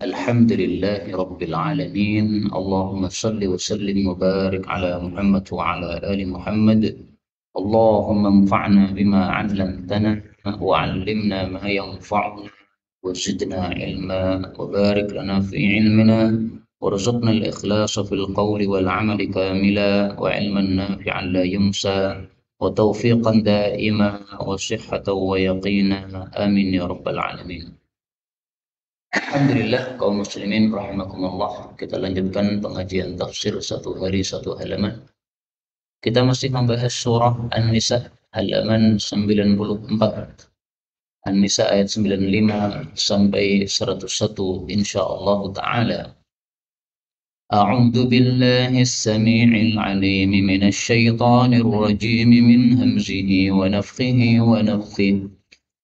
الحمد لله رب العالمين. اللهم صل وسلم وبارك على محمد وعلى آل محمد. اللهم انفعنا بما علمتنا وعلمنا ما ينفعنا وزدنا علما وبارك لنا في علمنا وارزقنا الإخلاص في القول والعمل كاملا وعلما نافعا لا ينسى وتوفيقا دائما وصحة ويقينا. آمين يا رب العالمين. Alhamdulillah kaum muslimin rahimakumullah. Kita lanjutkan pengajian tafsir satu hari satu halaman. Kita masih membahas surah An-Nisa halaman 94. An-Nisa ayat 95 sampai 101 insyaallah taala. A'udzu billahi as-sami'il 'alim minasy syaithanir rajim min hamzihi wa nafthihi wa nafthihi.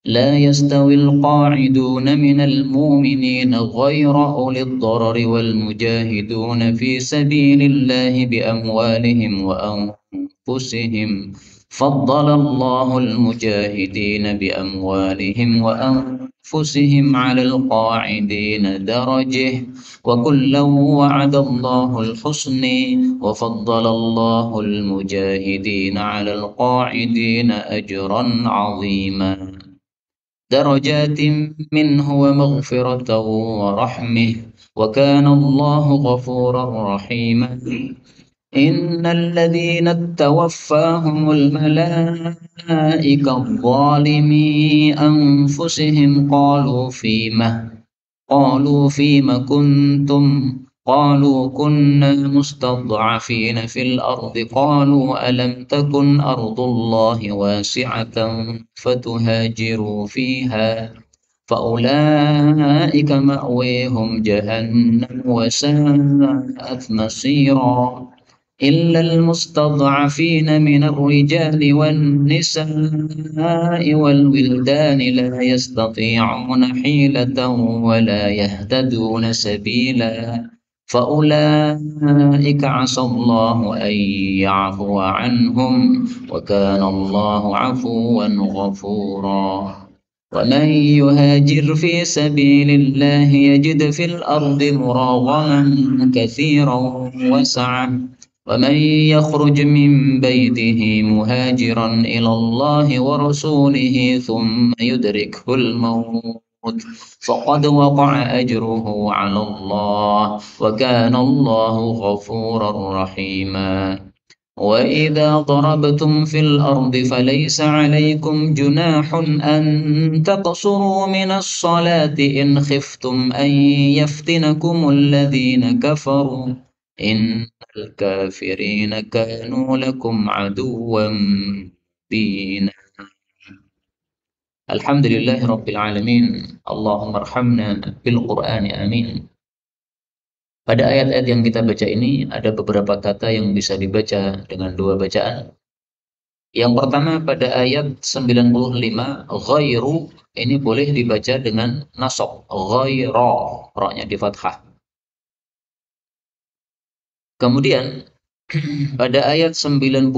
لا يستوي القاعدون من المؤمنين غير أولي الضرر والمجاهدون في سبيل الله بأموالهم وأنفسهم. فضل الله المجاهدين بأموالهم وأنفسهم على القاعدين درجة وكلا وعد الله الحسن وفضل الله المجاهدين على القاعدين أجرا عظيما درجات منه ومغفرة ورحمة وكان الله غفورا رحيما. إن الذين توفاهم الملائكة ظالمي أنفسهم قالوا فيم كنتم قالوا كنا مستضعفين في الأرض قالوا ألم تكن أرض الله واسعة فتهاجروا فيها فأولئك مأويهم جهنم وساءت مصيرا. إلا المستضعفين من الرجال والنساء والولدان لا يستطيعون حيلة ولا يهتدون سبيلا فأولئك عسى الله أن يعفو عنهم وكان الله عفوا غفورا. ومن يهاجر في سبيل الله يجد في الأرض مراغما كثيرا وسعة ومن يخرج من بيته مهاجرا إلى الله ورسوله ثم يدركه الموت فقد وقع أجره على الله وكان الله غفورا رحيما. وإذا ضربتم في الأرض فليس عليكم جناح أن تقصروا من الصلاة إن خفتم أن يفتنكم الذين كفروا إن الكافرين كانوا لكم عدوا مبينا. الحمد لله رب العالمين. اللهم ارحمنا بالقرآن آمين. Pada ayat-ayat yang kita baca ini ada beberapa kata yang bisa dibaca dengan dua bacaan. Yang pertama pada ayat 95 ghairu ini boleh dibaca dengan nasab ghaira, ra-nya di fathah. Kemudian pada ayat 97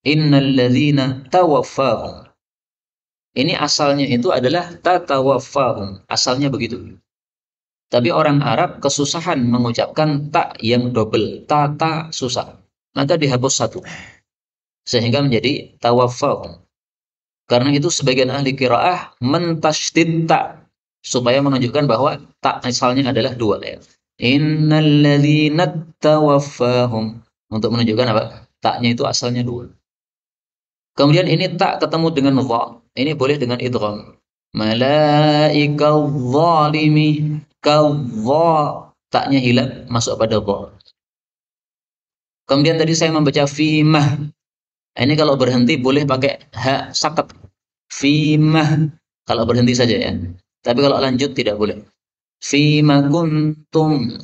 innal ladzina tawaffahum. Ini asalnya itu adalah tatawaffahum, asalnya begitu. Tapi orang Arab kesusahan mengucapkan tak yang double, tata susah. Maka dihapus satu sehingga menjadi tawaffahum. Karena itu sebagian ahli qiraah mentasydid tak supaya menunjukkan bahwa tak asalnya adalah dua ya. Innal ladzina tawaffahum untuk menunjukkan apa? Taknya itu asalnya dua. Kemudian ini tak ketemu dengan dha. Ini boleh dengan idgham. Malaikal zalimi kadza taknya hilang masuk pada dha. Kemudian tadi saya membaca fimah. Ini kalau berhenti boleh pakai ha sakat. Fimah kalau berhenti saja ya. Tapi kalau lanjut tidak boleh. Fima kuntum.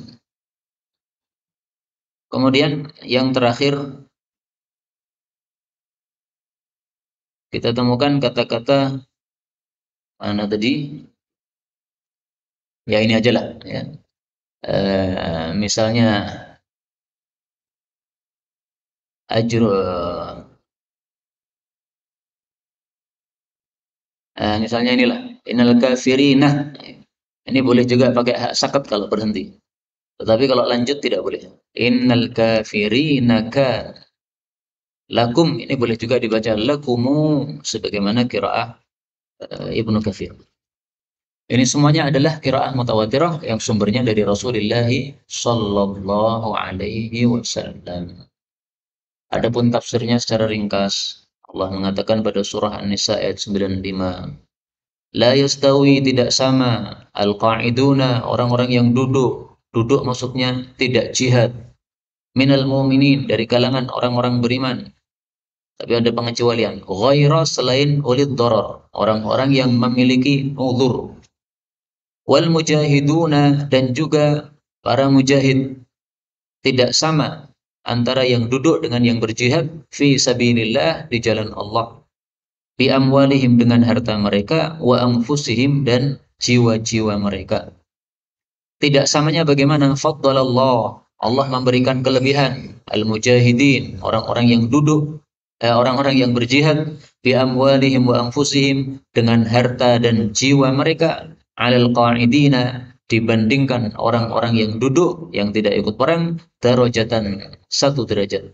Kemudian yang terakhir kita temukan kata-kata mana tadi? Ya ini aja lah ya. Misalnya ajru misalnya inilah innal kafirina Ini boleh juga pakai hak sakat kalau berhenti. Tetapi kalau lanjut tidak boleh. Innal kafirina ka lakum, ini boleh juga dibaca lakumu sebagaimana qiraah Ibnu Katsir. Ini semuanya adalah qiraah mutawatirah yang sumbernya dari Rasulullah sallallahu alaihi wasallam. Adapun tafsirnya secara ringkas, Allah mengatakan pada surah An-Nisa ayat 95, la yastawi, tidak sama, al-qa'iduna, orang-orang yang duduk. Duduk maksudnya tidak jihad. Minal mu'minin, dari kalangan orang-orang beriman. Tapi ada pengecualian. Ghaira, selain ulid darar, orang-orang yang memiliki uzur. Wal mujahiduna, dan juga para mujahid. Tidak sama antara yang duduk dengan yang berjihad fi sabilillah, di jalan Allah. Bi amwalihim, dengan harta mereka, wa anfusihim, dan jiwa-jiwa mereka. Tidak samanya bagaimana? Faddalallah, Allah memberikan kelebihan al-mujahidin, orang-orang yang duduk, orang-orang yang berjihad, bi amwalihim wa anfusihim, dengan harta dan jiwa mereka, alal qa'idina, dibandingkan orang-orang yang duduk yang tidak ikut perang, darajatan, satu derajat.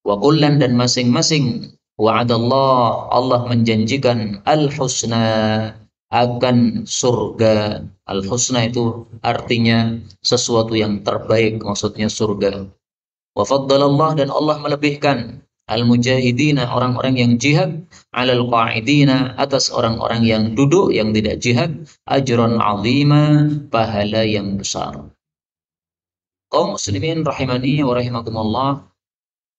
Wa kullan, dan masing-masing, wa'adallah, Allah menjanjikan al-husna, akan surga. Al-husna itu artinya sesuatu yang terbaik, maksudnya surga. Wa faddalallah, dan Allah melebihkan al-mujahidina, orang-orang yang jihad, alal qa'idina, atas orang-orang yang duduk yang tidak jihad, ajran azima, pahala yang besar. Kaum muslimin rahimani wa rahimakumullah,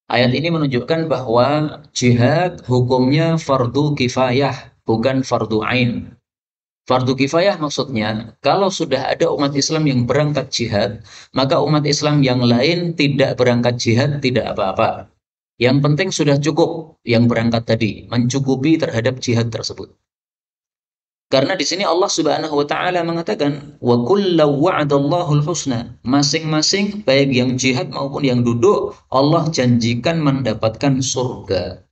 ayat ini menunjukkan bahwa jihad hukumnya fardu kifayah, bukan fardu ain. Fardu kifayah maksudnya, kalau sudah ada umat Islam yang berangkat jihad, maka umat Islam yang lain tidak berangkat jihad tidak apa-apa. Yang penting sudah cukup yang berangkat tadi, mencukupi terhadap jihad tersebut. Karena di sini Allah Subhanahu wa taala mengatakan, wa kullu wa'adallahu al-husna, masing-masing baik yang jihad maupun yang duduk, Allah janjikan mendapatkan surga.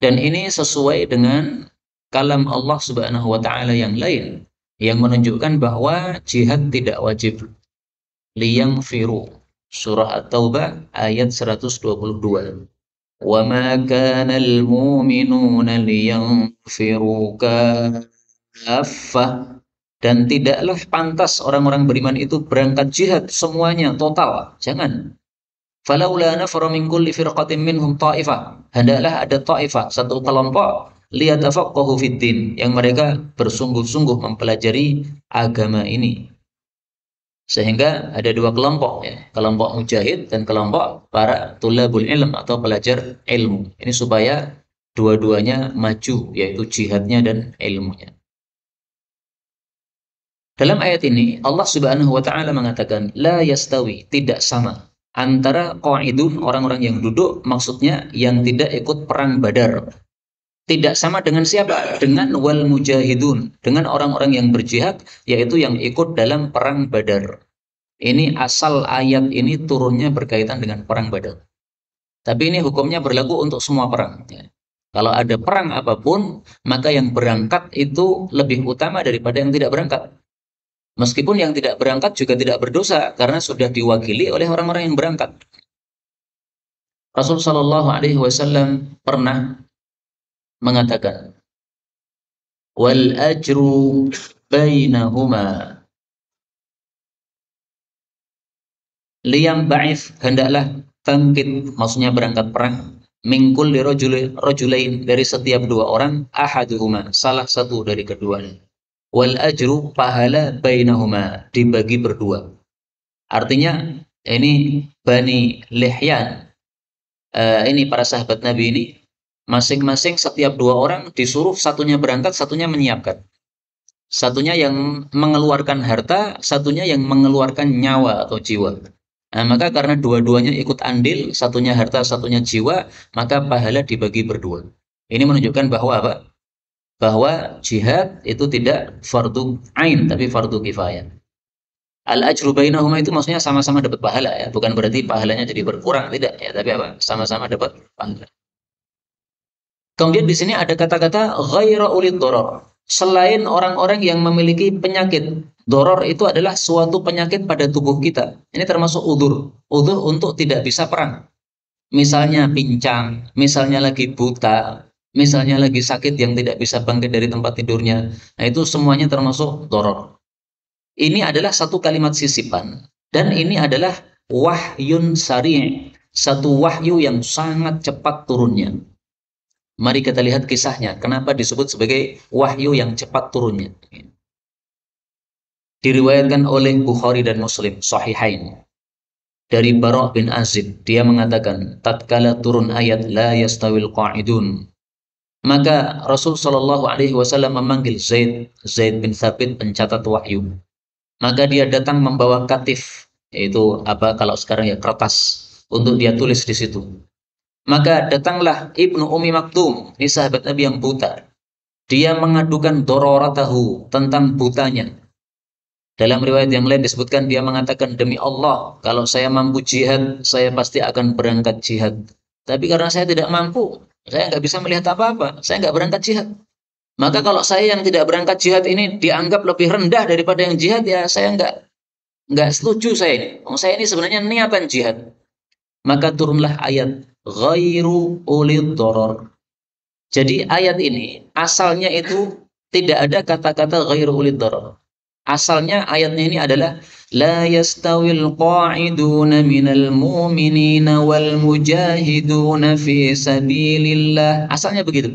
Dan ini sesuai dengan kalam Allah Subhanahu wa taala yang lain yang menunjukkan bahwa jihad tidak wajib. Liyanfiru, surah At-Taubah ayat 122. Wa ma kana al-mu'minuna liyanfiru kaffah, dan tidaklah pantas orang-orang beriman itu berangkat jihad semuanya total. Jangan. Falaula nafara min kulli firqatin minhum ta'ifah, hendaklah ada ta'ifah, satu kelompok, liyatafaqahu fiddin, yang mereka bersungguh-sungguh mempelajari agama ini. Sehingga ada dua kelompok, ya, kelompok mujahid dan kelompok para tulabul ilm atau pelajar ilmu. Ini supaya dua-duanya maju, yaitu jihadnya dan ilmunya. Dalam ayat ini Allah Subhanahu wa taala mengatakan la yastawi, tidak sama antara qa'idun, orang-orang yang duduk, maksudnya yang tidak ikut perang Badar. Tidak sama dengan siapa? Dengan wal mujahidun, dengan orang-orang yang berjihad, yaitu yang ikut dalam perang Badar. Ini asal ayat ini turunnya berkaitan dengan perang Badar. Tapi ini hukumnya berlaku untuk semua perang. Ya. Kalau ada perang apapun, maka yang berangkat itu lebih utama daripada yang tidak berangkat. Meskipun yang tidak berangkat juga tidak berdosa karena sudah diwakili oleh orang-orang yang berangkat. Rasul Shallallahu Alaihi Wasallam pernah mengatakan, wal ajru bainahuma, liyam ba'if, hendaklah bangkit, maksudnya berangkat perang, mingkul rojulain, dari setiap dua orang, ahaduhuma, salah satu dari keduanya. Wal ajru, pahala, bainahuma, dibagi berdua. Artinya ini Bani Lihyan, ini para sahabat Nabi ini, masing-masing setiap dua orang disuruh satunya berangkat, satunya menyiapkan. Satunya yang mengeluarkan harta, satunya yang mengeluarkan nyawa atau jiwa. Nah, maka karena dua-duanya ikut andil, satunya harta, satunya jiwa, maka pahala dibagi berdua. Ini menunjukkan bahwa apa? Bahwa jihad itu tidak fardu ain, tapi fardu kifayah. Al-ajru bainahuma itu maksudnya sama-sama dapat pahala, ya. Bukan berarti pahalanya jadi berkurang, tidak, ya, tapi apa? Sama-sama dapat pahala. Kemudian di sini ada kata-kata ghaira ulid darar, selain orang-orang yang memiliki penyakit. Doror itu adalah suatu penyakit pada tubuh kita. Ini termasuk udzur. Udzur untuk tidak bisa perang. Misalnya pincang, misalnya lagi buta, misalnya lagi sakit yang tidak bisa bangkit dari tempat tidurnya. Nah, itu semuanya termasuk doror. Ini adalah satu kalimat sisipan. Dan ini adalah wahyun sari'. Satu wahyu yang sangat cepat turunnya. Mari kita lihat kisahnya. Kenapa disebut sebagai wahyu yang cepat turunnya. Diriwayatkan oleh Bukhari dan Muslim, Sahihain. Dari Bara' bin Azib, dia mengatakan, tatkala turun ayat la yastawil qa'idun, maka Rasul Shallallahu Alaihi Wasallam memanggil Zaid bin Thabit, pencatat wahyu. Maka dia datang membawa katif, yaitu apa kalau sekarang ya, kertas untuk dia tulis di situ. Maka datanglah Ibnu Ummi Maktum, ini sahabat Nabi yang buta. Dia mengadukan dororatahu, tentang butanya. Dalam riwayat yang lain disebutkan dia mengatakan, demi Allah, kalau saya mampu jihad, saya pasti akan berangkat jihad. Tapi karena saya tidak mampu, saya nggak bisa melihat apa-apa, saya nggak berangkat jihad. Maka kalau saya yang tidak berangkat jihad ini dianggap lebih rendah daripada yang jihad, ya saya nggak setuju saya ini. Saya ini sebenarnya niatan jihad. Maka turunlah ayat ghairu ulid doror. Jadi ayat ini asalnya itu tidak ada kata-kata ghairu ulid doror. Asalnya ayatnya ini adalah la yastawil qa'iduna minal mu'minina wal mujahiduna fi sabilillah. Asalnya begitu.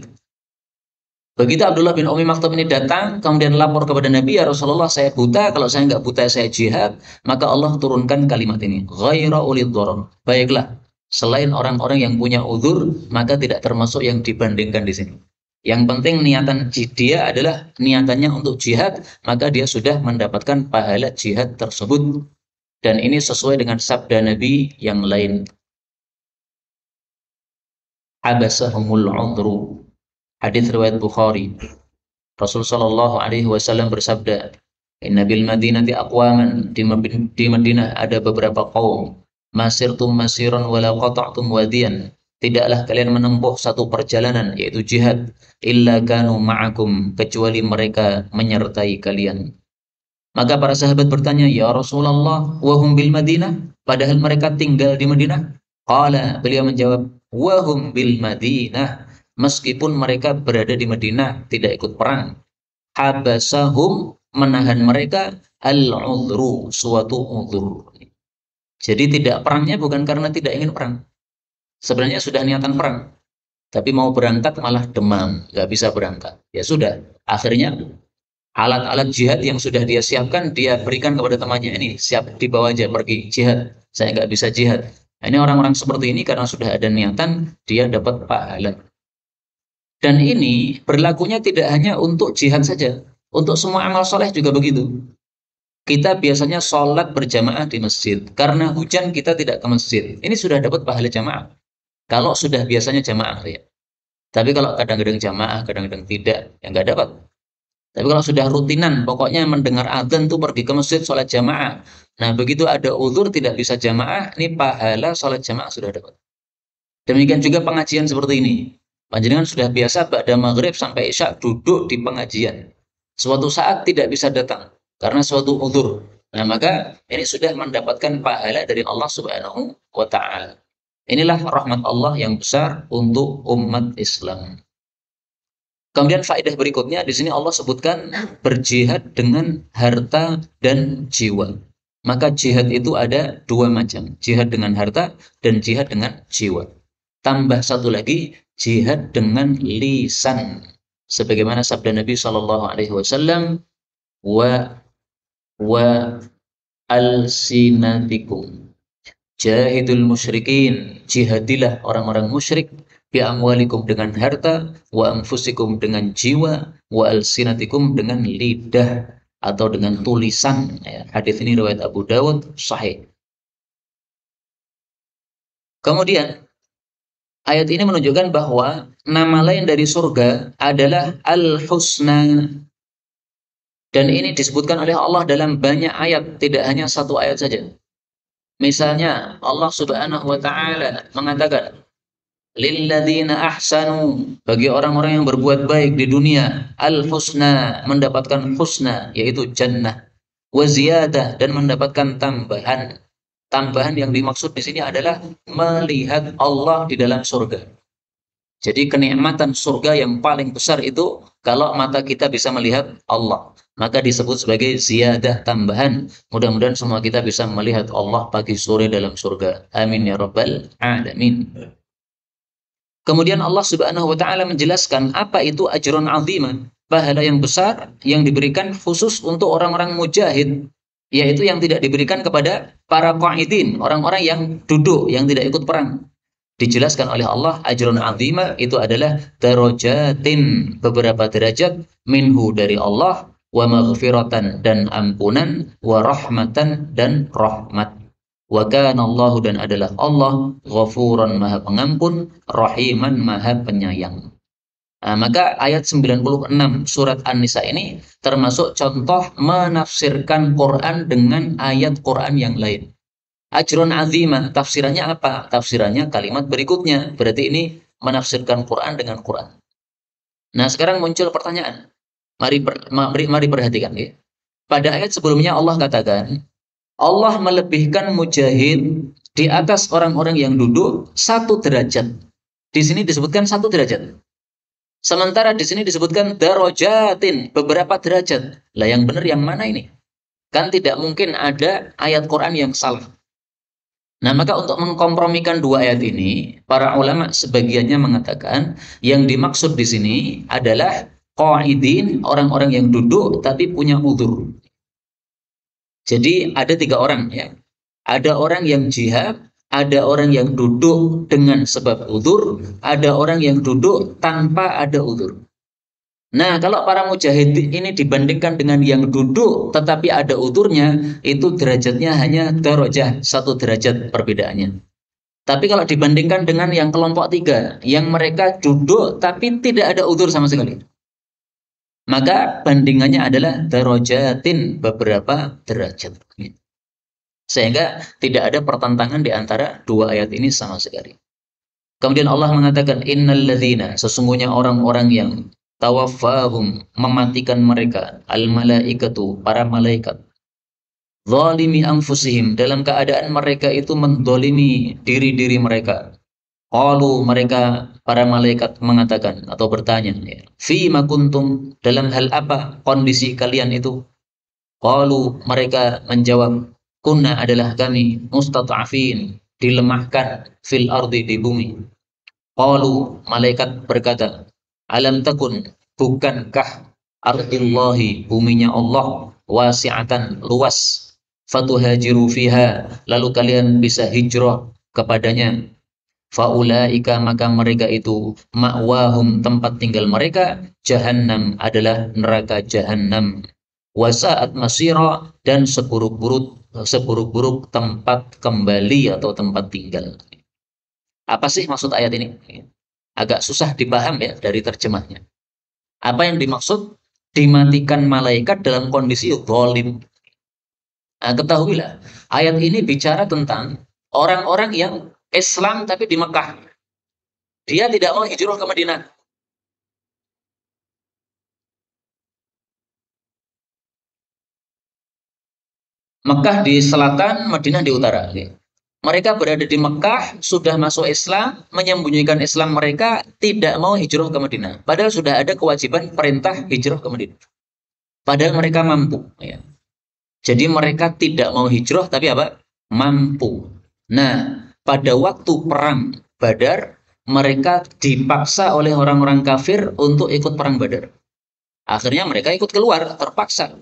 Begitu Abdullah bin Ummi Maktum ini datang, kemudian lapor kepada Nabi, ya Rasulullah, saya buta, kalau saya nggak buta saya jihad, maka Allah turunkan kalimat ini, ghaira ulid dharar. Baiklah, selain orang-orang yang punya uzur, maka tidak termasuk yang dibandingkan di sini. Yang penting niatan dia adalah niatannya untuk jihad, maka dia sudah mendapatkan pahala jihad tersebut. Dan ini sesuai dengan sabda Nabi yang lain. Habasahumul udhru. Hadis riwayat Bukhari. Rasul sallallahu alaihi wasallam bersabda, "Inna bil Madinati aqwaman." Di Madinah ada beberapa kaum. Masirtum masiran wala qata'tum wadiyan. Tidaklah kalian menempuh satu perjalanan, yaitu jihad, illa kanu ma'akum, kecuali mereka menyertai kalian. Maka para sahabat bertanya, ya Rasulullah, wahum bil Madinah, padahal mereka tinggal di Madinah. Qala, beliau menjawab, wahum bil Madinah, meskipun mereka berada di Madinah, tidak ikut perang. Habasahum, menahan mereka, al-udhru, suatu udhur. Jadi tidak perangnya bukan karena tidak ingin perang. Sebenarnya sudah niatan perang. Tapi mau berangkat malah demam, nggak bisa berangkat. Ya sudah, akhirnya alat-alat jihad yang sudah dia siapkan, dia berikan kepada temannya, ini siap dibawa aja pergi jihad, saya nggak bisa jihad. Nah, ini orang-orang seperti ini karena sudah ada niatan, dia dapat pahala. Dan ini berlakunya tidak hanya untuk jihad saja, untuk semua amal soleh juga begitu. Kita biasanya sholat berjamaah di masjid, karena hujan kita tidak ke masjid, ini sudah dapat pahala jamaah. Kalau sudah biasanya jamaah ya. Tapi kalau kadang-kadang jamaah, kadang-kadang tidak, ya nggak dapat. Tapi kalau sudah rutinan, pokoknya mendengar adzan tuh pergi ke masjid sholat jamaah. Nah, begitu ada uzur tidak bisa jamaah, ini pahala sholat jamaah sudah dapat. Demikian juga pengajian seperti ini. Panjenengan sudah biasa pada maghrib sampai isya duduk di pengajian. Suatu saat tidak bisa datang karena suatu uzur. Nah, maka ini sudah mendapatkan pahala dari Allah Subhanahu wa Ta'ala. Inilah rahmat Allah yang besar untuk umat Islam. Kemudian faedah berikutnya di sini Allah sebutkan berjihad dengan harta dan jiwa. Maka jihad itu ada dua macam, jihad dengan harta dan jihad dengan jiwa. Tambah satu lagi, jihad dengan lisan. Sebagaimana sabda Nabi Shallallahu Alaihi Wasallam, wa alsinatikum. Jahidul musyrikin, jihadilah orang-orang musyrik, bi amwalikum dengan harta, wa anfusikum dengan jiwa, wa alsinatikum dengan lidah atau dengan tulisan. Ya, hadis ini riwayat Abu Dawud sahih. Kemudian ayat ini menunjukkan bahwa nama lain dari surga adalah Al-Husna. Dan ini disebutkan oleh Allah dalam banyak ayat, tidak hanya satu ayat saja. Misalnya Allah Subhanahu wa Ta'ala mengatakan, lilladzina ahsanu, bagi orang-orang yang berbuat baik di dunia, al-husna, mendapatkan husna, yaitu jannah. wa ziyadah, dan mendapatkan tambahan. Tambahan yang dimaksud di sini adalah melihat Allah di dalam surga. Jadi kenikmatan surga yang paling besar itu kalau mata kita bisa melihat Allah. Maka disebut sebagai ziyadah, tambahan. Mudah-mudahan semua kita bisa melihat Allah pagi sore dalam surga. Amin ya rabbal alamin. Kemudian Allah Subhanahu wa taala menjelaskan apa itu ajrun azimah, pahala yang besar yang diberikan khusus untuk orang-orang mujahid, yaitu yang tidak diberikan kepada para qaidin, orang-orang yang duduk, yang tidak ikut perang. Dijelaskan oleh Allah, ajrun azimah itu adalah darajatin, beberapa derajat, minhu dari Allah, wa maghfiratan, dan ampunan, wa rahmatan, dan rahmat. Wa kana Allahu, dan adalah Allah, ghafuran, maha pengampun, rahiman, maha penyayang. Nah, maka ayat 96 surat An-Nisa ini termasuk contoh menafsirkan Quran dengan ayat Quran yang lain. Ajrun azimah, tafsirannya apa? Tafsirannya kalimat berikutnya. Berarti ini menafsirkan Quran dengan Quran. Nah, sekarang muncul pertanyaan. Mari perhatikan ya. Pada ayat sebelumnya Allah katakan, Allah melebihkan mujahid di atas orang-orang yang duduk satu derajat. Di sini disebutkan satu derajat. Sementara di sini disebutkan darajatin, beberapa derajat. Lah yang benar yang mana ini? Kan tidak mungkin ada ayat Quran yang salah. Nah, maka untuk mengkompromikan dua ayat ini, para ulama sebagiannya mengatakan yang dimaksud di sini adalah qaidin, orang-orang yang duduk tapi punya udzur. Jadi ada tiga orang ya. Ada orang yang jihad, ada orang yang duduk dengan sebab udzur, ada orang yang duduk tanpa ada udzur. Nah, kalau para mujahid ini dibandingkan dengan yang duduk tetapi ada udzurnya, itu derajatnya hanya darajah, satu derajat perbedaannya. Tapi kalau dibandingkan dengan yang kelompok tiga, yang mereka duduk tapi tidak ada udzur sama sekali, maka bandingannya adalah darajatin, beberapa derajat. Sehingga tidak ada pertentangan di antara dua ayat ini sama sekali. Kemudian Allah mengatakan, innalladzina, sesungguhnya orang-orang yang tawaffahum, mematikan mereka, al-malaikatu, para malaikat, zalimi anfusihim, dalam keadaan mereka itu mendolimi diri-diri mereka. Qalu, mereka para malaikat mengatakan atau bertanya, ya, fima kuntum, dalam hal apa kondisi kalian itu? Qalu, mereka menjawab, kunna, adalah kami, mustata'afin, dilemahkan, fil ardi, di bumi. Qalu, malaikat berkata, alam takun, bukankah ardillahi, buminya Allah, wasi'atan, luas, fatuhajiru fiha, lalu kalian bisa hijrah kepadanya. Faulaika, maka mereka itu, ma'wahum, tempat tinggal mereka, jahannam, adalah neraka jahannam. Wasa'at masira, dan seburuk-buruk tempat kembali atau tempat tinggal. Apa sih maksud ayat ini? Agak susah dipaham ya dari terjemahnya. Apa yang dimaksud dimatikan malaikat dalam kondisi zalim? Nah, ketahuilah, ayat ini bicara tentang orang-orang yang Islam tapi di Mekah. Dia tidak mau hijrah ke Madinah. Mekah di selatan, Madinah di utara. Mereka berada di Mekah, sudah masuk Islam, menyembunyikan Islam mereka, tidak mau hijrah ke Madinah. Padahal sudah ada kewajiban perintah hijrah ke Madinah. Padahal mereka mampu. Ya. Jadi mereka tidak mau hijrah, tapi apa? Mampu. Nah, pada waktu perang Badar, mereka dipaksa oleh orang-orang kafir untuk ikut perang Badar. Akhirnya mereka ikut keluar, terpaksa.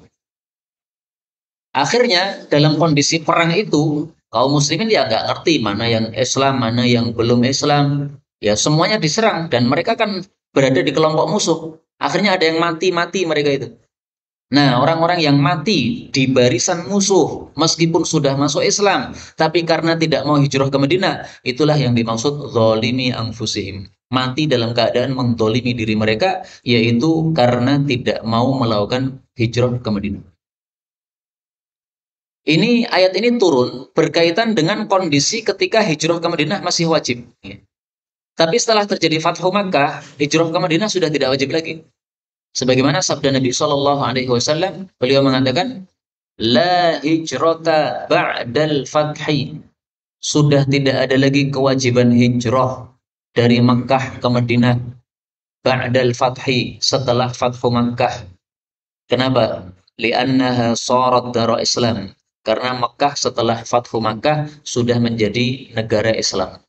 Akhirnya dalam kondisi perang itu, kaum muslimin ya nggak ngerti mana yang Islam, mana yang belum Islam. Ya semuanya diserang dan mereka kan berada di kelompok musuh. Akhirnya ada yang mati-mati mereka itu. Nah, orang-orang yang mati di barisan musuh, meskipun sudah masuk Islam, tapi karena tidak mau hijrah ke Madinah, itulah yang dimaksud zalimi anfusihim. Mati dalam keadaan mendolimi diri mereka, yaitu karena tidak mau melakukan hijrah ke Madinah. Ini ayat ini turun berkaitan dengan kondisi ketika hijrah ke Madinah masih wajib. Tapi setelah terjadi Fathu Makkah, hijrah ke Madinah sudah tidak wajib lagi. Sebagaimana sabda Nabi Shallallahu Alaihi Wasallam, beliau mengatakan, La hijrata ba'dal fathi. Sudah tidak ada lagi kewajiban hijrah dari Mekah ke Madinah ba'dal fathi, setelah Fathu Makkah. Kenapa? Li'annaha sarat dara Islam. Karena Mekah setelah Fathu Makkah sudah menjadi negara Islam.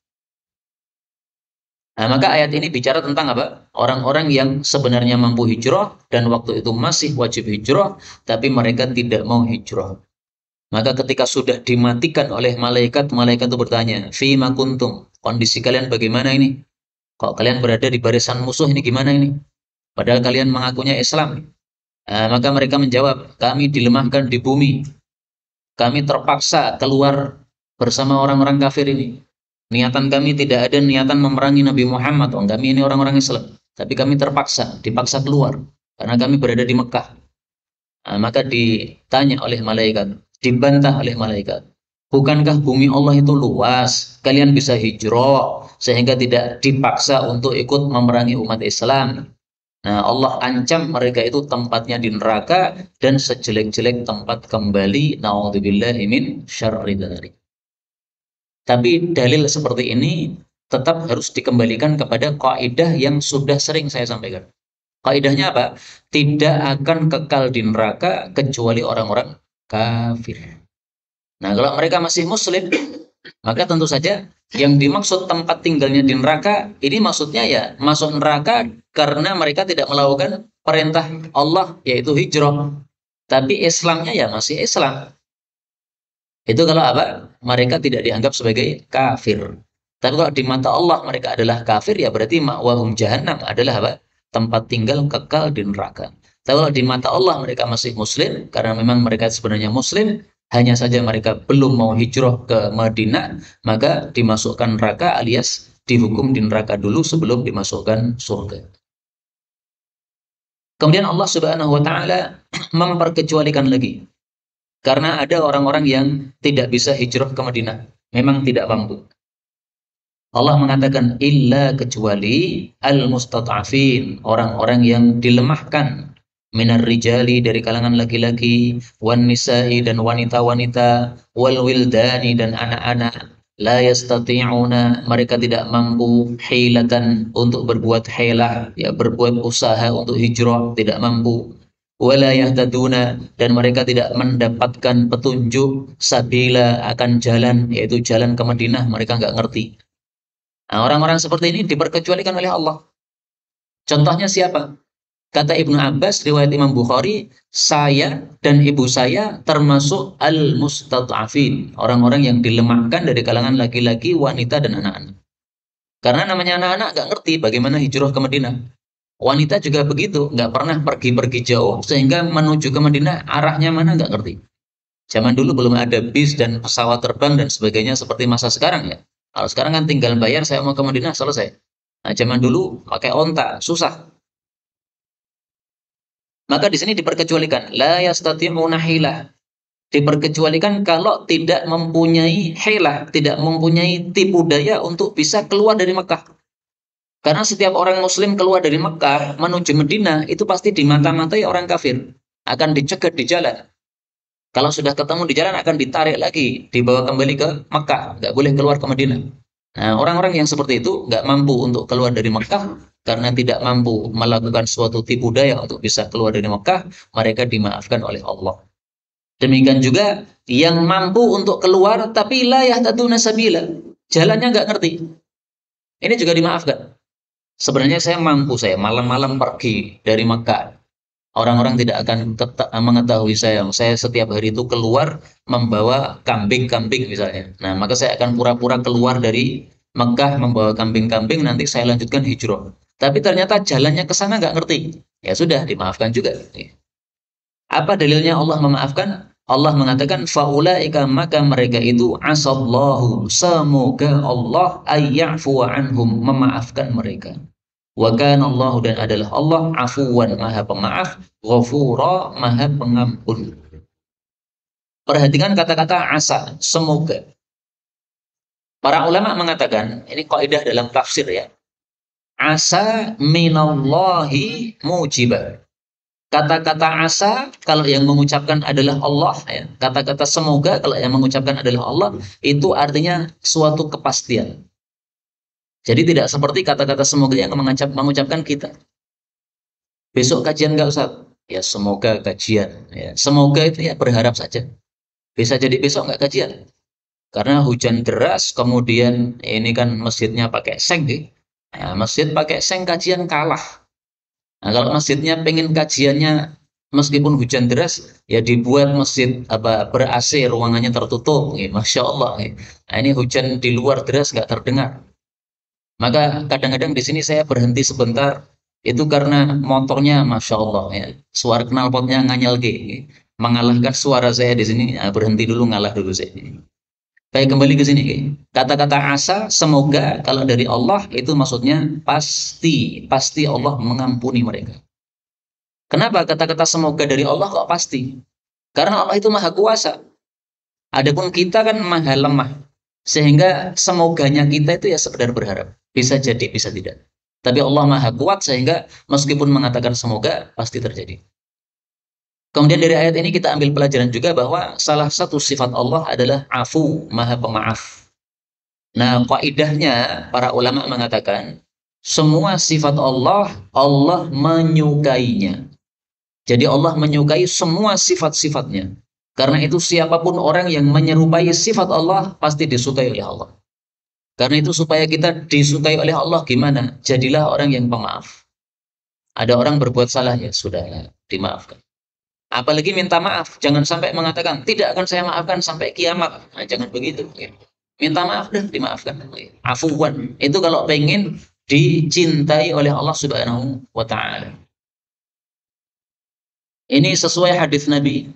Nah, maka ayat ini bicara tentang apa? Orang-orang yang sebenarnya mampu hijrah dan waktu itu masih wajib hijrah, tapi mereka tidak mau hijrah. Maka ketika sudah dimatikan oleh malaikat, malaikat itu bertanya, Fima kuntum, kondisi kalian bagaimana ini? Kok kalian berada di barisan musuh ini gimana ini? Padahal kalian mengakunya Islam. Nah, maka mereka menjawab, kami dilemahkan di bumi. Kami terpaksa keluar bersama orang-orang kafir ini. Niatan kami tidak ada niatan memerangi Nabi Muhammad. Oh, kami ini orang-orang Islam. Tapi kami terpaksa, dipaksa keluar. Karena kami berada di Mekah. Nah, maka ditanya oleh malaikat, dibantah oleh malaikat. Bukankah bumi Allah itu luas? Kalian bisa hijrah sehingga tidak dipaksa untuk ikut memerangi umat Islam. Nah, Allah ancam mereka itu tempatnya di neraka dan sejelek-jelek tempat kembali. Na'udzubillahi min syarri dzalik. Tapi dalil seperti ini tetap harus dikembalikan kepada kaidah yang sudah sering saya sampaikan. Kaidahnya apa? Tidak akan kekal di neraka kecuali orang-orang kafir. Nah, kalau mereka masih muslim, maka tentu saja yang dimaksud tempat tinggalnya di neraka, ini maksudnya ya masuk neraka karena mereka tidak melakukan perintah Allah, yaitu hijrah. Tapi Islamnya ya masih Islam. Itu kalau apa? Mereka tidak dianggap sebagai kafir. Tapi kalau di mata Allah mereka adalah kafir, ya berarti ma'wahum jahannam adalah apa? Tempat tinggal kekal di neraka. Tapi kalau di mata Allah mereka masih muslim, karena memang mereka sebenarnya muslim, hanya saja mereka belum mau hijrah ke Madinah, maka dimasukkan neraka alias dihukum di neraka dulu sebelum dimasukkan surga. Kemudian Allah Subhanahu wa taala memperkecualikan lagi. Karena ada orang-orang yang tidak bisa hijrah ke Madinah, memang tidak mampu. Allah mengatakan illa kecuali al-mustata'afin, orang-orang yang dilemahkan, minar rijali dari kalangan laki-laki, wan nisa'i dan wanita-wanita, wal wildani dan anak-anak, la yastati'una, mereka tidak mampu hilatan untuk berbuat hilah, ya berbuat usaha untuk hijrah, tidak mampu. Wala yahtaduna, dan mereka tidak mendapatkan petunjuk sabila akan jalan, yaitu jalan ke Madinah, mereka nggak ngerti. Nah, orang-orang seperti ini diperkecualikan oleh Allah. Contohnya siapa? Kata Ibnu Abbas, riwayat Imam Bukhari, saya dan ibu saya termasuk al-mustata'afin, orang-orang yang dilemahkan dari kalangan laki-laki, wanita, dan anak-anak. Karena namanya anak-anak nggak ngerti bagaimana hijrah ke Madinah. Wanita juga begitu, nggak pernah pergi-pergi jauh, sehingga menuju ke Madinah, arahnya mana nggak ngerti. Zaman dulu belum ada bis dan pesawat terbang dan sebagainya seperti masa sekarang ya. Kalau sekarang kan tinggal bayar, saya mau ke Madinah, selesai. Nah, zaman dulu pakai onta, susah. Maka di sini diperkecualikan, la yastati'una hilah. Diperkecualikan kalau tidak mempunyai hilah, tidak mempunyai tipu daya untuk bisa keluar dari Mekah. Karena setiap orang muslim keluar dari Mekah menuju Madinah itu pasti dimata-matai orang kafir. Akan dicegat di jalan. Kalau sudah ketemu di jalan akan ditarik lagi, dibawa kembali ke Mekah, nggak boleh keluar ke Madinah. Nah, orang-orang yang seperti itu nggak mampu untuk keluar dari Mekah karena tidak mampu melakukan suatu tipu daya untuk bisa keluar dari Mekah, mereka dimaafkan oleh Allah. Demikian juga yang mampu untuk keluar tapi la yahtaduna sabila, jalannya nggak ngerti. Ini juga dimaafkan. Sebenarnya saya mampu, saya malam-malam pergi dari Mekah. Orang-orang tidak akan mengetahui saya. Saya setiap hari itu keluar membawa kambing-kambing misalnya. Nah, maka saya akan pura-pura keluar dari Mekah membawa kambing-kambing, nanti saya lanjutkan hijrah. Tapi ternyata jalannya ke sana nggak ngerti. Ya sudah, dimaafkan juga. Apa dalilnya Allah memaafkan? Allah mengatakan faulaika, maka mereka itu asallahu, semoga Allah ayyafu anhum, memaafkan mereka. Wa kana Allah, dan adalah Allah afuwan, maha pemaaf, ghafura, maha pengampun. Perhatikan kata-kata asa, semoga. Para ulama mengatakan, ini kaidah dalam tafsir ya. Asa minallahi mujibah. Kata-kata asa kalau yang mengucapkan adalah Allah, ya. Kata-kata semoga kalau yang mengucapkan adalah Allah, itu artinya suatu kepastian. Jadi tidak seperti kata-kata semoga yang mengucapkan kita. Besok kajian nggak usah. Ya semoga kajian. Ya, semoga itu ya berharap saja. Bisa jadi besok nggak kajian. Karena hujan deras, kemudian ini kan masjidnya pakai seng, ya. Nah, masjid pakai seng kajian kalah. Nah, kalau masjidnya pengen kajiannya meskipun hujan deras, ya dibuat masjid apa ber AC, ruangannya tertutup, ya, Masya Allah. Ya. Nah, ini hujan di luar deras nggak terdengar. Maka kadang-kadang di sini saya berhenti sebentar, itu karena motornya Masya Allah, ya. Suara knalpotnya nganyel ge, ya. Mengalahkan suara saya di sini, ya, berhenti dulu, ngalah dulu saya. Baik, kembali ke sini. Kata-kata asa, semoga kalau dari Allah itu maksudnya pasti, pasti Allah mengampuni mereka. Kenapa kata-kata semoga dari Allah kok pasti? Karena Allah itu maha kuasa. Adapun kita kan maha lemah. Sehingga semoganya kita itu ya sekedar berharap. Bisa jadi, bisa tidak. Tapi Allah maha kuat sehingga meskipun mengatakan semoga, pasti terjadi. Kemudian dari ayat ini kita ambil pelajaran juga bahwa salah satu sifat Allah adalah afu, maha pemaaf. Nah, kaidahnya para ulama mengatakan semua sifat Allah, Allah menyukainya. Jadi Allah menyukai semua sifat-sifatnya. Karena itu siapapun orang yang menyerupai sifat Allah pasti disukai oleh Allah. Karena itu supaya kita disukai oleh Allah gimana? Jadilah orang yang pemaaf. Ada orang berbuat salah ya sudah dimaafkan. Apalagi minta maaf, jangan sampai mengatakan tidak akan saya maafkan sampai kiamat. Nah, jangan begitu. Ya. Minta maaf dan dimaafkan. Afuwan itu kalau pengen dicintai oleh Allah Subhanahu wa taala. Ini sesuai hadis Nabi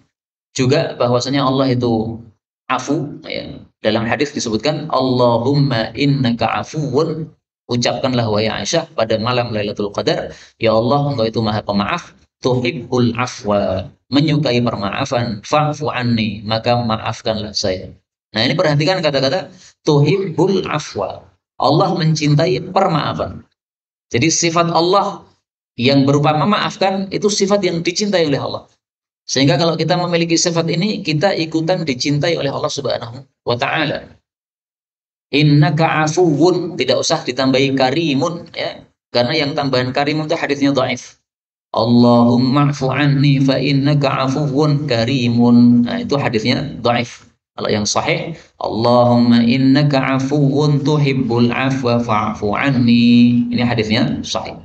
juga bahwasanya Allah itu afu, ya. Dalam hadis disebutkan Allahumma innaka afuwun, ucapkanlah wahai Aisyah pada malam Lailatul Qadar, ya Allah engkau itu maha pemaaf, tuhibbul afwa, menyukai permaafan, fa'fu anni, maka maafkanlah saya. Nah, ini perhatikan kata-kata tuhibbul afwa. Allah mencintai permaafan. Jadi sifat Allah yang berupa memaafkan itu sifat yang dicintai oleh Allah. Sehingga kalau kita memiliki sifat ini, kita ikutan dicintai oleh Allah Subhanahu wa taala. Innaka afuwun, tidak usah ditambahi karimun, ya. Karena yang tambahan karimun itu hadisnya dhaif. Allahumma afu anni fa innaka afuwun karimun. Nah, itu hadisnya dhaif. Kalau yang sahih, Allahumma innaka afuwun tuhibbul afwa fa'fu anni. Ini hadisnya sahih.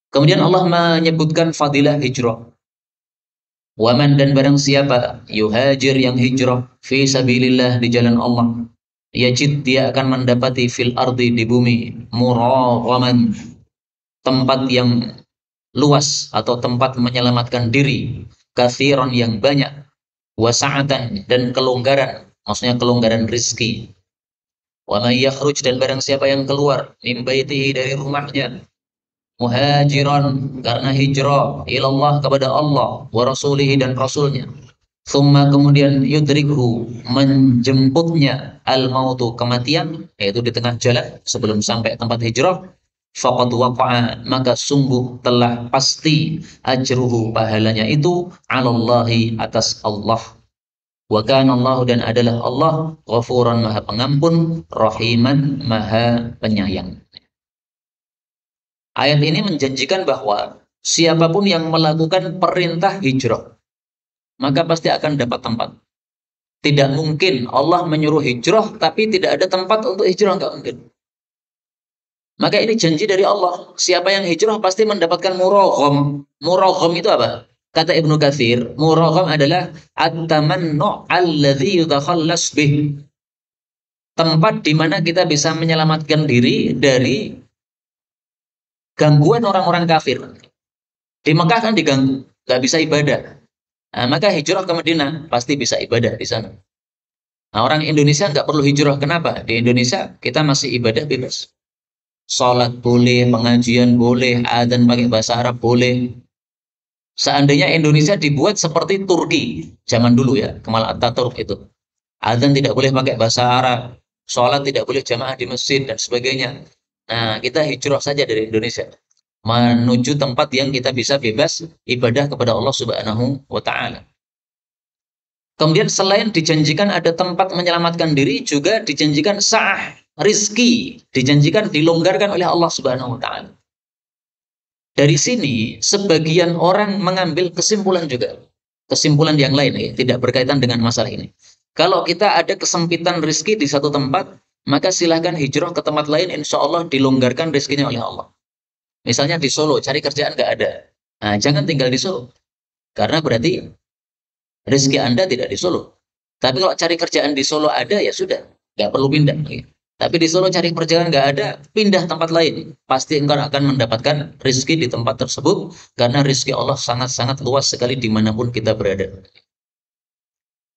Kemudian Allah menyebutkan fadilah hijrah. Waman dan barang siapa yuhajir yang hijrah fi sabilillah di jalan Allah, yajid dia akan mendapati fil ardi di bumi muraghaman, tempat yang luas atau tempat menyelamatkan diri, kathiran yang banyak, wasa'atan dan kelonggaran, maksudnya kelonggaran rizki. Wa may yakhruj dan barang siapa yang keluar min baitihi dari rumahnya muhajiran karena hijrah ilallah kepada Allah wa rasulihi dan rasulnya, thumma kemudian yudrikhu menjemputnya al mautu kematian, yaitu di tengah jalan sebelum sampai tempat hijrah, faqad waqa'a maka sungguh telah pasti ajruhu pahalanya itu alallahi atas Allah, wa kana Allah dan adalah Allah ghafuran maha pengampun, rahiman maha penyayang. Ayat ini menjanjikan bahwa siapapun yang melakukan perintah hijrah, maka pasti akan dapat tempat. Tidak mungkin Allah menyuruh hijrah, tapi tidak ada tempat untuk hijrah, nggak mungkin. Maka ini janji dari Allah. Siapa yang hijrah pasti mendapatkan muragham. Muragham itu apa? Kata Ibnu Katsir, muragham adalah at-tamannu' alladzi yutakhallas bih. Tempat di mana kita bisa menyelamatkan diri dari gangguan orang-orang kafir. Di Mekah kan diganggu, nggak bisa ibadah. Nah, maka hijrah ke Madinah pasti bisa ibadah di sana. Nah, orang Indonesia nggak perlu hijrah. Kenapa? Di Indonesia kita masih ibadah bebas. Sholat boleh, pengajian boleh, adzan pakai bahasa Arab boleh. Seandainya Indonesia dibuat seperti Turki zaman dulu ya, Kemal Atatürk itu. Adzan tidak boleh pakai bahasa Arab, sholat tidak boleh jamaah di masjid dan sebagainya. Nah, kita hijrah saja dari Indonesia. menuju tempat yang kita bisa bebas ibadah kepada Allah Subhanahu wa taala. Kemudian selain dijanjikan ada tempat menyelamatkan diri, juga dijanjikan sa'ah, rizki, dijanjikan dilonggarkan oleh Allah Subhanahu wa taala. Dari sini sebagian orang mengambil kesimpulan juga. Kesimpulan yang lain ya, tidak berkaitan dengan masalah ini. Kalau kita ada kesempitan rizki di satu tempat, maka silahkan hijrah ke tempat lain, insya Allah dilonggarkan rizkinya oleh Allah. Misalnya di Solo, cari kerjaan nggak ada. Nah, jangan tinggal di Solo. Karena berarti rezeki Anda tidak di Solo. Tapi kalau cari kerjaan di Solo ada, ya sudah. Nggak perlu pindah. Tapi di Solo cari kerjaan nggak ada, pindah tempat lain. Pasti engkau akan mendapatkan rezeki di tempat tersebut. Karena rezeki Allah sangat-sangat luas sekali dimanapun kita berada.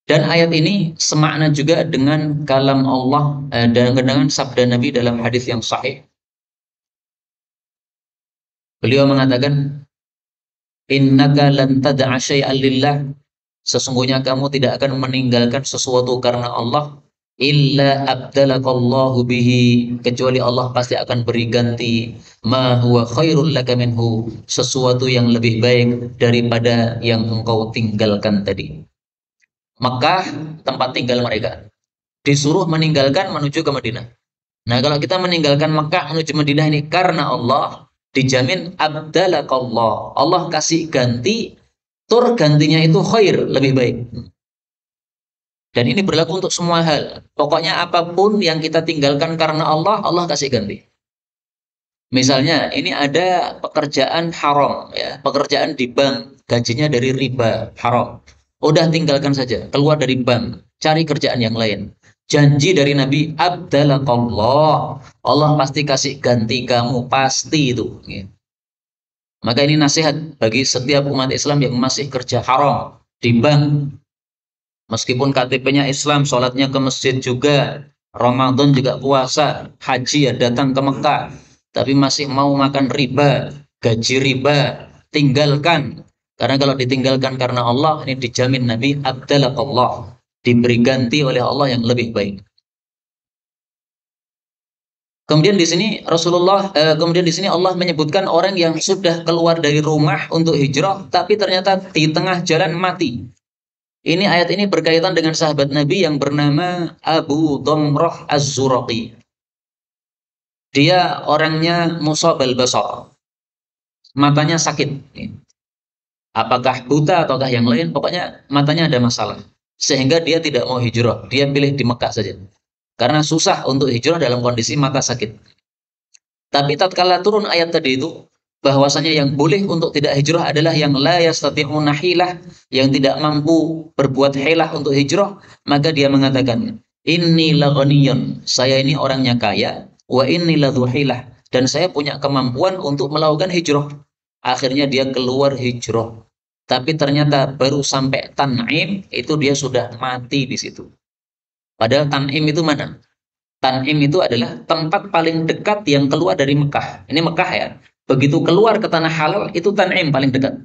Dan ayat ini semakna juga dengan kalam Allah dan dengan sabda Nabi dalam hadis yang sahih. Beliau mengatakan, innaka lan tad'a syai'an lillah, sesungguhnya kamu tidak akan meninggalkan sesuatu karena Allah, illa abdalakallahu bihi, kecuali Allah pasti akan beri ganti ma huwa khairul laka minhu, sesuatu yang lebih baik daripada yang engkau tinggalkan tadi. Mekah tempat tinggal mereka, disuruh meninggalkan menuju ke Madinah. Nah, kalau kita meninggalkan Mekah menuju Madinah ini karena Allah, dijamin abdalakallah, Allah kasih ganti, tur gantinya itu khair, lebih baik. Dan ini berlaku untuk semua hal. Pokoknya apapun yang kita tinggalkan karena Allah, Allah kasih ganti. Misalnya ini ada pekerjaan haram, ya, pekerjaan di bank, gajinya dari riba, haram. Udah tinggalkan saja, keluar dari bank, cari kerjaan yang lain. Janji dari Nabi, abdalakallah, Allah pasti kasih ganti kamu, pasti itu. Ya. Maka ini nasihat bagi setiap umat Islam yang masih kerja haram di bank. Meskipun KTP-nya Islam, sholatnya ke masjid juga, Ramadan juga puasa, haji ya datang ke Mekah, tapi masih mau makan riba, gaji riba, tinggalkan. Karena kalau ditinggalkan karena Allah, ini dijamin Nabi, abdalakallah, diberi ganti oleh Allah yang lebih baik. Kemudian di sini kemudian di sini Allah menyebutkan orang yang sudah keluar dari rumah untuk hijrah, tapi ternyata di tengah jalan mati. Ini ayat ini berkaitan dengan sahabat Nabi yang bernama Abu Dhamrah Az-Zuraqi. Dia orangnya musab al-basar. Matanya sakit. Apakah buta ataukah yang lain, pokoknya matanya ada masalah. Sehingga dia tidak mau hijrah, dia pilih di Mekah saja. Karena susah untuk hijrah dalam kondisi mata sakit. Tapi tatkala turun ayat tadi itu, bahwasanya yang boleh untuk tidak hijrah adalah yang la yastati'una hilah, yang tidak mampu berbuat hilah untuk hijrah, maka dia mengatakan, inni laghaniyun, saya ini orangnya kaya, wa inni ladzu hilah, dan saya punya kemampuan untuk melakukan hijrah. Akhirnya dia keluar hijrah. Tapi ternyata baru sampai Tan'im, itu dia sudah mati di situ. Padahal Tan'im itu mana? Tan'im itu adalah tempat paling dekat yang keluar dari Mekah. Ini Mekah ya. Begitu keluar ke tanah halal, itu Tan'im paling dekat.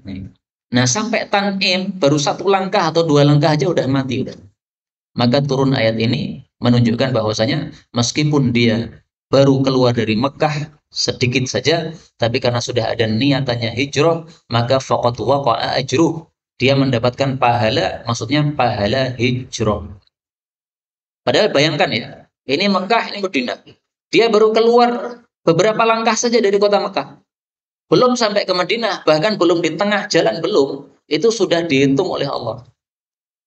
Nah, sampai Tan'im baru satu langkah atau dua langkah aja udah mati udah. Maka turun ayat ini menunjukkan bahwasanya meskipun dia baru keluar dari Mekah sedikit saja, tapi karena sudah ada niatannya hijrah, maka faqad waqa'a ajruh. Dia mendapatkan pahala, maksudnya pahala hijrah. Padahal bayangkan ya, ini Mekah, ini Madinah. Dia baru keluar beberapa langkah saja dari kota Mekah. Belum sampai ke Madinah, bahkan belum di tengah jalan belum, itu sudah dihitung oleh Allah.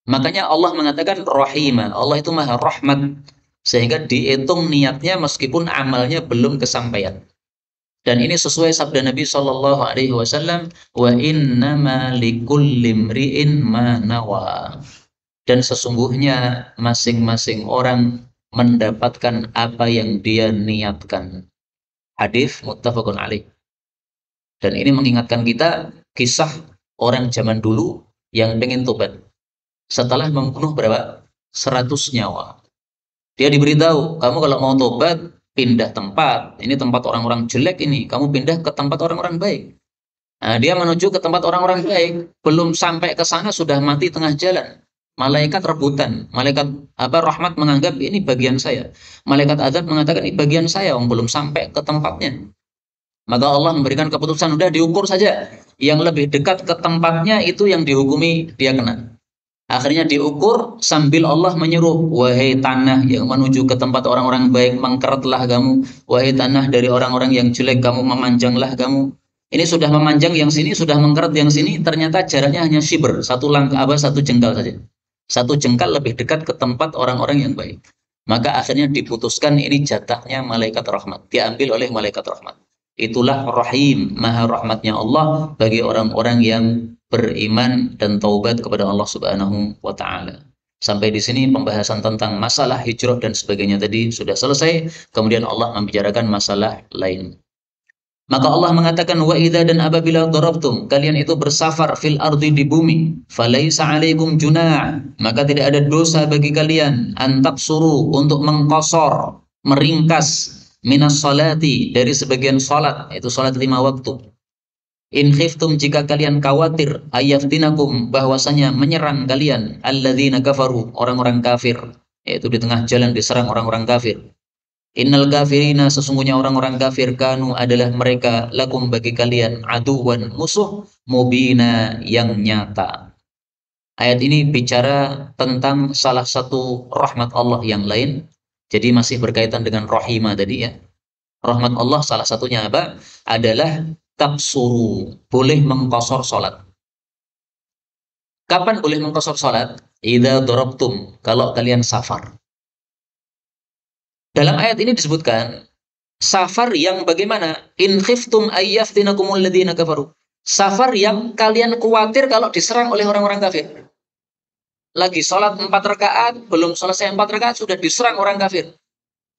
Makanya Allah mengatakan rahimah, Allah itu maha rahmat, sehingga dihitung niatnya meskipun amalnya belum kesampaian. Dan ini sesuai sabda Nabi Shallallahu Alaihi Wasallam, wa innama likulli imri'in ma nawa. Dan sesungguhnya masing-masing orang mendapatkan apa yang dia niatkan. Hadis muttafaqun alaih. Dan ini mengingatkan kita kisah orang zaman dulu yang pengen tobat. Setelah membunuh berapa? 100 nyawa. Dia diberitahu, kamu kalau mau tobat, pindah tempat. Ini tempat orang-orang jelek ini. Kamu pindah ke tempat orang-orang baik. Nah, dia menuju ke tempat orang-orang baik. Belum sampai ke sana sudah mati tengah jalan. Malaikat rebutan. Malaikat rahmat menganggap ini bagian saya. Malaikat azab mengatakan ini bagian saya. Belum sampai ke tempatnya. Maka Allah memberikan keputusan, udah diukur saja. Yang lebih dekat ke tempatnya itu yang dihukumi dia kena. Akhirnya diukur sambil Allah menyuruh, wahai tanah yang menuju ke tempat orang-orang baik, mengkeratlah kamu. Wahai tanah dari orang-orang yang jelek, kamu memanjanglah kamu. Ini sudah memanjang, yang sini sudah mengkerat, yang sini ternyata jaraknya hanya shibr, satu langkah apa, satu jengkal saja. Satu jengkal lebih dekat ke tempat orang-orang yang baik. Maka akhirnya diputuskan ini jatahnya malaikat rahmat, diambil oleh malaikat rahmat. Itulah rahim, maha rahmatnya Allah bagi orang-orang yang beriman dan taubat kepada Allah Subhanahu wa taala. Sampai di sini pembahasan tentang masalah hijrah dan sebagainya tadi sudah selesai. Kemudian Allah membicarakan masalah lain. Maka Allah mengatakan, wa idza, dan apabila darabtum, kalian itu bersafar fil ardi, di bumi, falaisa alaikum junah, maka tidak ada dosa bagi kalian antak suruh, untuk mengkosor, meringkas, minas salati, dari sebagian salat, yaitu salat 5 waktu. In khiftum, jika kalian khawatir, ayaftinakum, bahwasanya menyerang kalian, alladzina kafaru, orang-orang kafir, yaitu di tengah jalan diserang orang-orang kafir. Innal kafirina, sesungguhnya orang-orang kafir, kanu, adalah mereka, lakum, bagi kalian, aduwan, musuh, mubina, yang nyata. Ayat ini bicara tentang salah satu rahmat Allah yang lain. Jadi masih berkaitan dengan rahimah tadi ya. Rahmat Allah salah satunya apa? Adalah taksuru, boleh mengkosor salat. Kapan boleh mengkosor salat? Idza darabtum, kalau kalian safar. Dalam ayat ini disebutkan safar yang bagaimana? In khiftum ayyaftinakumul ladzina kafaru. Safar yang kalian khawatir kalau diserang oleh orang-orang kafir. Lagi sholat 4 rakaat, belum selesai 4 rakaat sudah diserang orang kafir.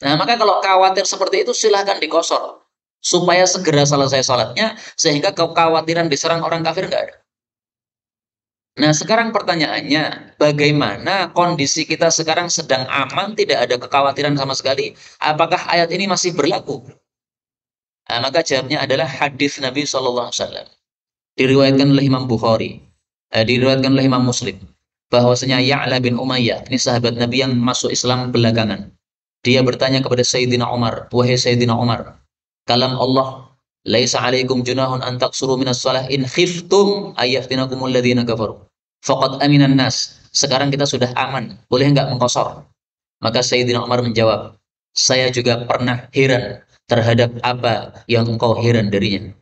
Nah, maka kalau khawatir seperti itu silahkan dikosor. Supaya segera selesai sholatnya, sehingga kekhawatiran diserang orang kafir nggak ada. Nah, sekarang pertanyaannya, bagaimana kondisi kita sekarang sedang aman, tidak ada kekhawatiran sama sekali? Apakah ayat ini masih berlaku? Nah, maka jawabnya adalah hadis Nabi SAW. Diriwayatkan oleh Imam Bukhari, diriwayatkan oleh Imam Muslim, bahwasanya Ya'la bin Umayyah, ini sahabat Nabi yang masuk Islam belakangan. Dia bertanya kepada Sayyidina Umar, wahai Sayyidina Umar, kalam Allah, laisa alaikum junahun an taqsuru minas shalah in khiftum ayaftinakumul ladzina kafaru. Faqad aminan nas. Sekarang kita sudah aman, boleh enggak mengkosor? Maka Sayyidina Umar menjawab, saya juga pernah heran terhadap apa yang engkau heran darinya.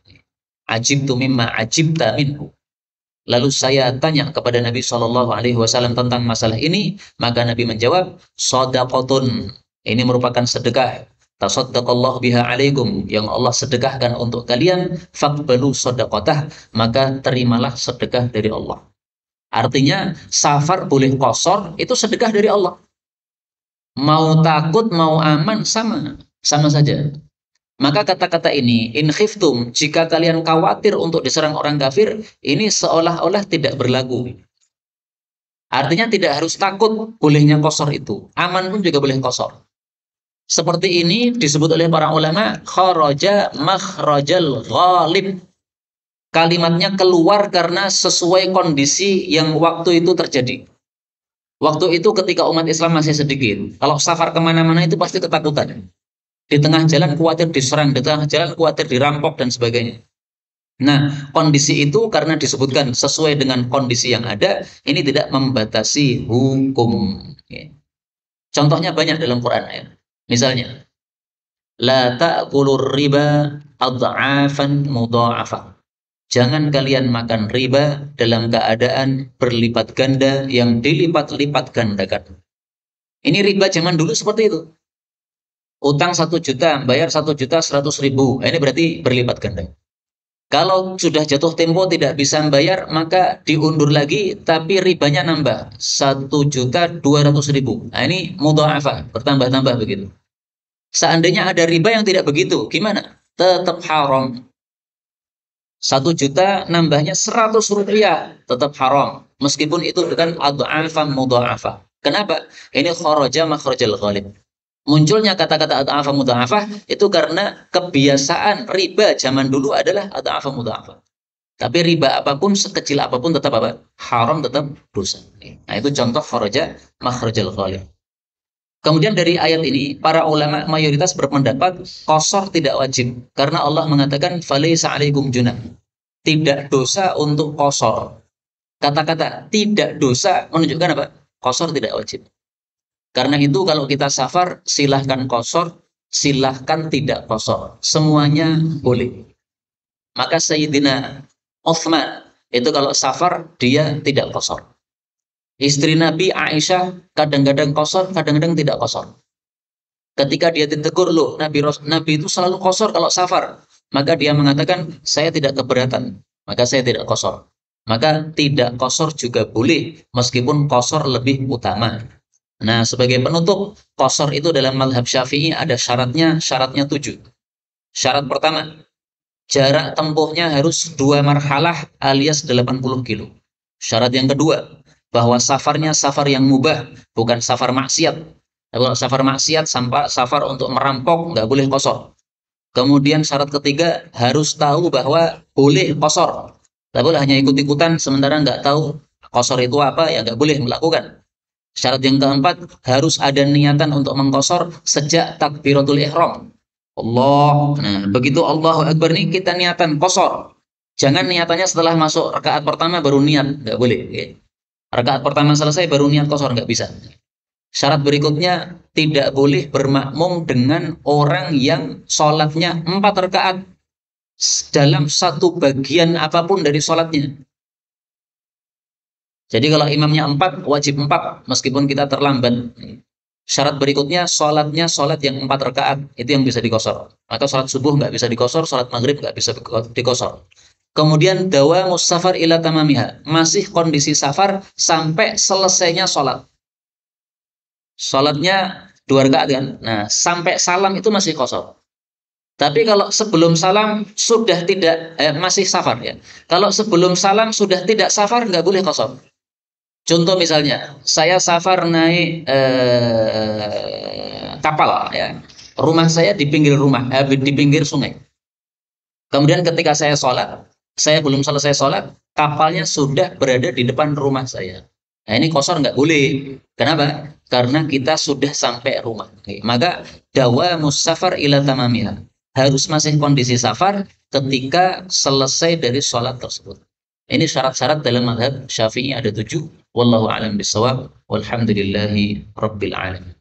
Ajibtu mimma ajibta minhu. Lalu saya tanya kepada Nabi SAW tentang masalah ini, maka Nabi menjawab, shadaqatun, ini merupakan sedekah. Tasaddaqallahu biha alaikum, yang Allah sedekahkan untuk kalian, faqbalu shadaqatah, maka terimalah sedekah dari Allah. Artinya safar boleh kosor, itu sedekah dari Allah. Mau takut, mau aman, sama saja. Maka kata-kata ini, in khiftum, jika kalian khawatir untuk diserang orang kafir, ini seolah-olah tidak berlaku. Artinya tidak harus takut bolehnya kosor itu. Aman pun juga boleh kosor. Seperti ini disebut oleh para ulama, kharaja makhrajal ghalib. Kalimatnya keluar karena sesuai kondisi yang waktu itu terjadi. Waktu itu ketika umat Islam masih sedikit, kalau safar kemana-mana itu pasti ketakutan. Di tengah jalan khawatir diserang, di tengah jalan khawatir dirampok, dan sebagainya. Nah, kondisi itu karena disebutkan sesuai dengan kondisi yang ada, ini tidak membatasi hukum. Contohnya banyak dalam Quran ya. Misalnya, la ta'kulur riba adha'afan mudha'afah. Jangan kalian makan riba dalam keadaan berlipat ganda yang dilipat-lipat gandakan. Ini riba zaman dulu seperti itu. Utang 1 juta, bayar 1.100.000. Ini berarti berlipat ganda. Kalau sudah jatuh tempo tidak bisa membayar, maka diundur lagi, tapi ribanya nambah 1.200.000. Nah, ini mudha'afah, bertambah-tambah begitu. Seandainya ada riba yang tidak begitu, gimana? Tetap haram. 1 juta nambahnya 100 rupiah, tetap haram. Meskipun itu bukan adha'afan mudha'afah. Kenapa? Ini kharaja makhrajal ghalib. Munculnya kata-kata adha'afan mudha'afah itu karena kebiasaan riba zaman dulu adalah adha'afan mudha'afah. Tapi riba apapun, sekecil apapun, tetap apa? Haram, tetap dosa. Nah, itu contoh kharaja makhrajal ghalib. Kemudian dari ayat ini, para ulama mayoritas berpendapat qasar tidak wajib. Karena Allah mengatakan, فَلَيْسَ عَلَيْكُمْ جُنَاحٌ. Tidak dosa untuk qasar. Kata-kata tidak dosa menunjukkan apa? Qasar tidak wajib. Karena itu kalau kita safar, silahkan qasar, silahkan tidak qasar. Semuanya boleh. Maka Sayyidina Uthman, itu kalau safar, dia tidak qasar. Istri Nabi Aisyah kadang-kadang qasar, kadang-kadang tidak qasar. Ketika dia ditegur, loh, Nabi itu selalu qasar kalau safar. Maka dia mengatakan, saya tidak keberatan. Maka saya tidak qasar. Maka tidak qasar juga boleh, meskipun qasar lebih utama. Nah, sebagai penutup, qasar itu dalam mazhab Syafi'i ada syaratnya 7. Syarat pertama, jarak tempuhnya harus 2 marhalah alias 80 kilo. Syarat yang kedua, bahwa safarnya safar yang mubah, bukan safar maksiat. Kalau safar maksiat, safar untuk merampok, nggak boleh qasar. Kemudian syarat ketiga, harus tahu bahwa boleh qasar. Nggak boleh hanya ikut-ikutan, sementara nggak tahu qasar itu apa, ya nggak boleh melakukan. Syarat yang keempat, harus ada niatan untuk mengqasar sejak takbiratul ihram. Allah, nah begitu Allahu Akbar ini kita niatan qasar. Jangan niatannya setelah masuk rakaat pertama baru niat, nggak boleh. Rakaat pertama selesai baru niat qasar, nggak bisa. Syarat berikutnya, tidak boleh bermakmum dengan orang yang sholatnya 4 rakaat dalam satu bagian apapun dari sholatnya. Jadi kalau imamnya 4, wajib 4 meskipun kita terlambat. Syarat berikutnya, sholatnya sholat yang 4 rakaat, itu yang bisa dikosor. Maka sholat subuh nggak bisa dikosor, sholat maghrib nggak bisa dikosor. Kemudian dawamus safar ila tamamiha, masih kondisi safar sampai selesainya sholat. Sholatnya 2 rakaat kan. Nah, sampai salam itu masih qasar. Tapi kalau sebelum salam sudah tidak masih safar ya. Kalau sebelum salam sudah tidak safar, nggak boleh qasar. Contoh misalnya, saya safar naik kapal ya. Rumah saya di pinggir di pinggir sungai. Kemudian ketika saya sholat, saya belum selesai sholat, kapalnya sudah berada di depan rumah saya. Nah, ini qasar nggak boleh. Kenapa? Karena kita sudah sampai rumah. Maka dawamus safar ila tamamiha. Harus masih kondisi safar ketika selesai dari sholat tersebut. Ini syarat-syarat dalam mazhab Syafi'i ada 7. Wallahu a'lam bishawab. Walhamdulillahi rabbil alamin.